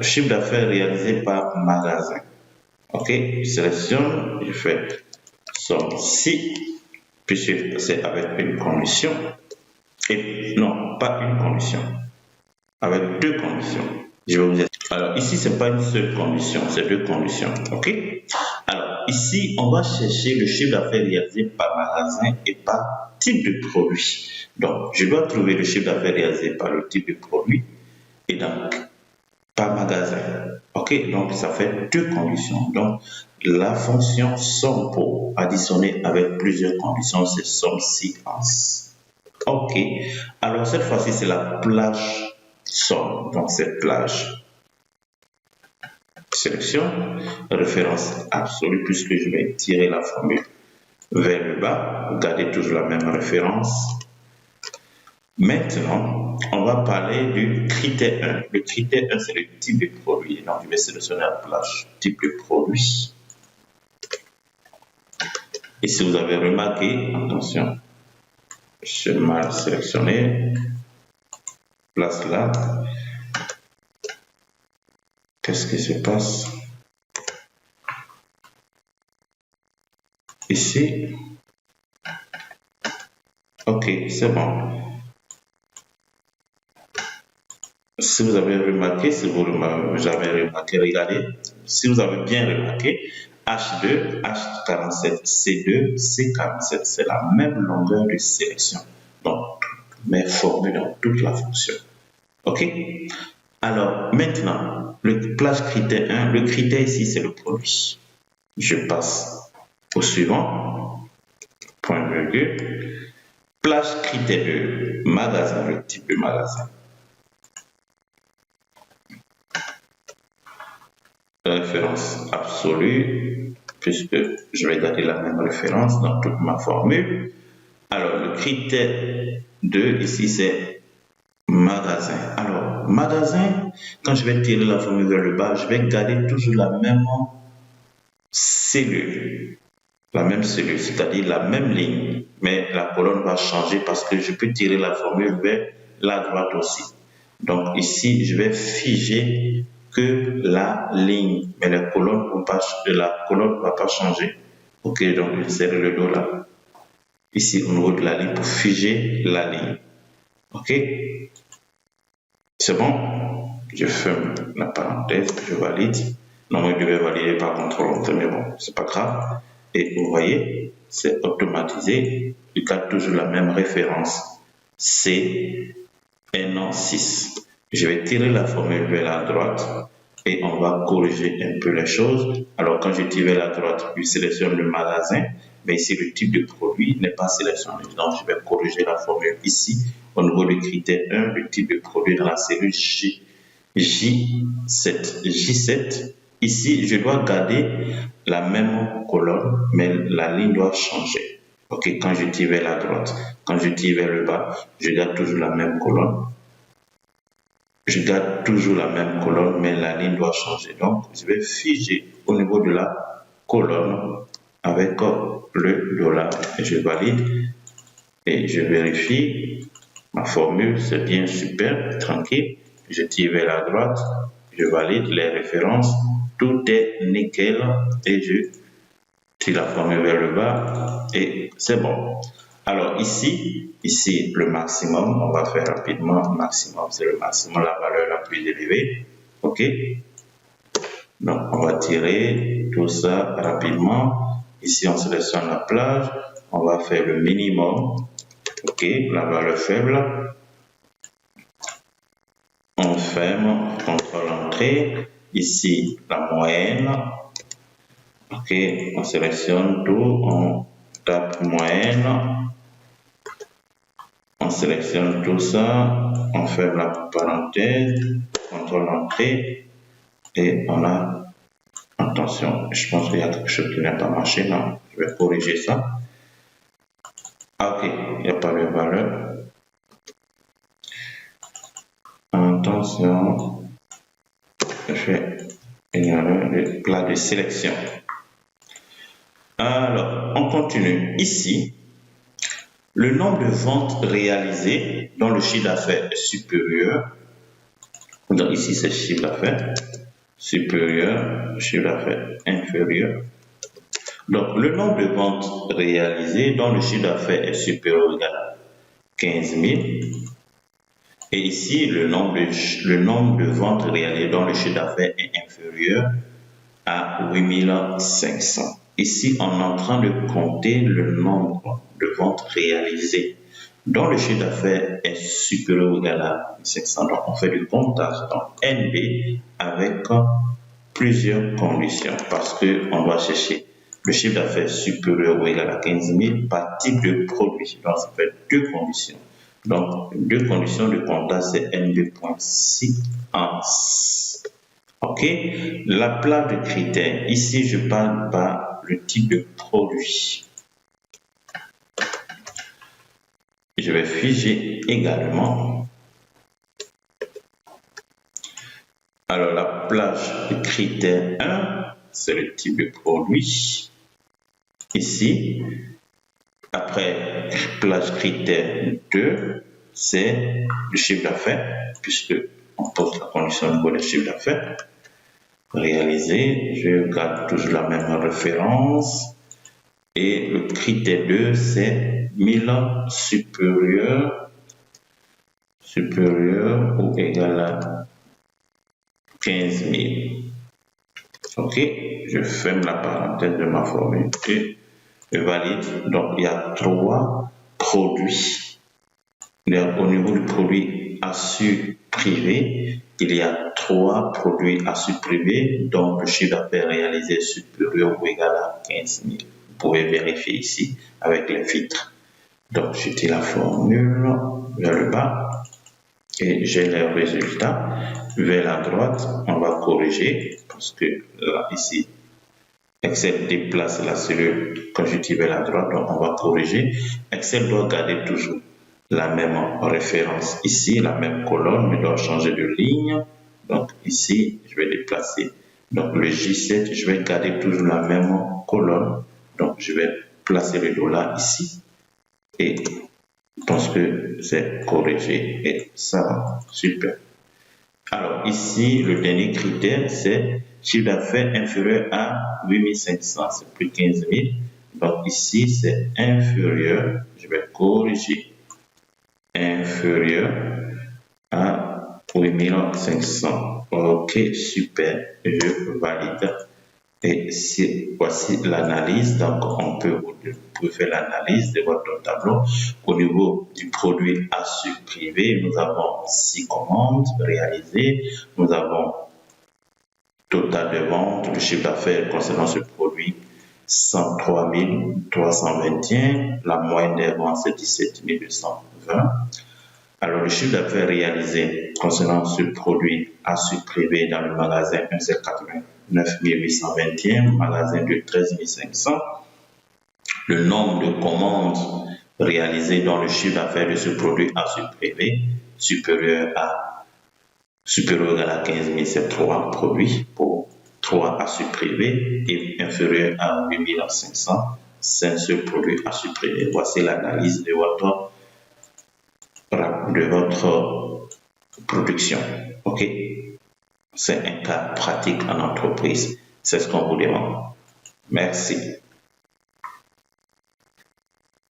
chiffre d'affaires réalisé par magasin. Ok, je sélectionne, je fais somme si, puisque c'est avec une condition. Et non, pas une condition, avec deux conditions. Je vais vous dire. Alors ici, c'est pas une seule condition, c'est deux conditions. Ok. Alors ici, on va chercher le chiffre d'affaires réalisé par magasin et par type de produit. Donc, je dois trouver le chiffre d'affaires réalisé par le type de produit et donc par magasin. Ok, donc ça fait deux conditions. Donc, la fonction somme pour additionner avec plusieurs conditions, c'est somme séquence. Ok, alors cette fois-ci, c'est la plage somme. Donc, cette plage. Sélection, référence absolue, puisque je vais tirer la formule vers le bas. Gardez toujours la même référence. Maintenant, on va parler du critère 1. Le critère 1, c'est le type de produit. Donc, je vais sélectionner la plage type de produit. Et si vous avez remarqué, attention, je vais mal sélectionner, place là. Qu'est-ce qui se passe ici? Ok, c'est bon. Si vous avez remarqué, regardez, si vous avez bien remarqué, H2, H47, C2, C47, c'est la même longueur de sélection. Donc, mes formules dans toute la fonction. Ok? Alors, maintenant, le plage critère 1, le critère ici, c'est le produit. Je passe au suivant, point virgule. Plage critère 2, magasin, le type de magasin. Référence absolue, puisque je vais garder la même référence dans toute ma formule. Alors, le critère 2, ici, c'est magasin. Alors, magasin, quand je vais tirer la formule vers le bas, je vais garder toujours la même cellule. La même cellule, c'est-à-dire la même ligne. Mais la colonne va changer parce que je peux tirer la formule vers la droite aussi. Donc, ici, je vais figer que la ligne, mais la colonne ne va pas changer. Ok, donc je serre le dos là, ici au niveau de la ligne pour figer la ligne. Ok, c'est bon, je ferme la parenthèse, je valide. Non, je vais valider par contrôle, mais bon, c'est pas grave. Et vous voyez, c'est automatisé, il garde toujours la même référence. C'est un 6. Je vais tirer la formule vers la droite et on va corriger un peu les choses. Alors, quand je tire vers la droite, je sélectionne le magasin, mais ici, le type de produit n'est pas sélectionné. Donc, je vais corriger la formule ici, au niveau du critère 1, le type de produit dans la cellule J7. Ici, je dois garder la même colonne, mais la ligne doit changer. Ok, quand je tire vers la droite, quand je tire vers le bas, je garde toujours la même colonne. Je garde toujours la même colonne, mais la ligne doit changer. Donc, je vais figer au niveau de la colonne avec le dollar. Et je valide et je vérifie. Ma formule, c'est bien super, tranquille. Je tire vers la droite, je valide les références. Tout est nickel et je tire la formule vers le bas et c'est bon. Alors ici, le maximum, on va faire rapidement. Maximum, c'est le maximum, la valeur la plus élevée. Ok. Donc, on va tirer tout ça rapidement. Ici, on sélectionne la plage. On va faire le minimum. Ok, la valeur faible. On ferme, contrôle entrée. Ici, la moyenne. Ok, on sélectionne tout. On tape moyenne. On sélectionne tout ça, on ferme la parenthèse, contrôle entrée et on a, attention, je pense qu'il y a quelque chose qui n'a pas marché, non, je vais corriger ça. Ah, ok, il n'y a pas de valeur. Attention, je fais une erreur de plat de sélection. Alors, on continue ici. Le nombre de ventes réalisées dont le chiffre d'affaires est supérieur Donc ici, c'est chiffre d'affaires supérieur, chiffre d'affaires inférieur. Donc le nombre de ventes réalisées dont le chiffre d'affaires est supérieur ou égal à 15 000. Et ici, le nombre de ventes réalisées dont le chiffre d'affaires est inférieur à 8500. Ici, on est en train de compter le nombre de ventes réalisées dont le chiffre d'affaires est supérieur ou égal à 1500. Donc, on fait du comptage dans NB avec plusieurs conditions parce qu'on va chercher le chiffre d'affaires supérieur ou égal à 15 000 par type de produit. Donc, ça fait deux conditions. Donc, deux conditions de comptage, c'est NB.SIANS. OK. La plage de critères. Ici, je parle par le type de produit. Je vais figer également. Alors, la plage de critère 1, c'est le type de produit. Ici, après plage critère 2, c'est le chiffre d'affaires, puisque on pose la condition au niveau du chiffre d'affaires réalisé. Je garde toujours la même référence. Et le critère 2, c'est 1000 supérieur ou égal à 15 000. OK, je ferme la parenthèse de ma formule et je valide. Donc, il y a 3 produits. Au niveau du produit assu privé, il y a 3 produits assu privé dont le chiffre d'affaires réalisé est supérieur ou égal à 15 000. Vous pouvez vérifier ici avec les filtres. Donc, j'utilise la formule vers le bas et j'ai les résultats. Vers la droite, on va corriger parce que là, ici, Excel déplace la cellule quand j'utilise vers la droite, donc on va corriger. Excel doit garder toujours la même référence ici, la même colonne, mais doit changer de ligne. Donc ici, je vais déplacer. Donc le J7, je vais garder toujours la même colonne. Donc je vais placer le dollar ici. Et je pense que c'est corrigé. Et ça va, super. Alors ici, le dernier critère, c'est chiffre d'affaires inférieur à 8500, c'est plus 15 000. Donc ici, c'est inférieur, je vais corriger, inférieur à 8500. Ok, super, je valide. Et voici l'analyse. Donc, vous pouvez faire l'analyse de votre tableau. Au niveau du produit assu privé, nous avons 6 commandes réalisées. Nous avons total de ventes, le chiffre d'affaires concernant ce produit, 103 321. La moyenne des ventes, c'est 17 220. Alors, le chiffre d'affaires réalisé concernant ce produit assu privé dans le magasin 1,89 821, magasin de 13 500. Le nombre de commandes réalisées dans le chiffre d'affaires de ce produit assu privé supérieur à 15 000, c'est 3 produits pour 3 assu privés et inférieur à 8 500, c'est un seul produit assu privé. Voici l'analyse de votre production. OK? C'est un cas pratique en entreprise. C'est ce qu'on vous demande. Merci.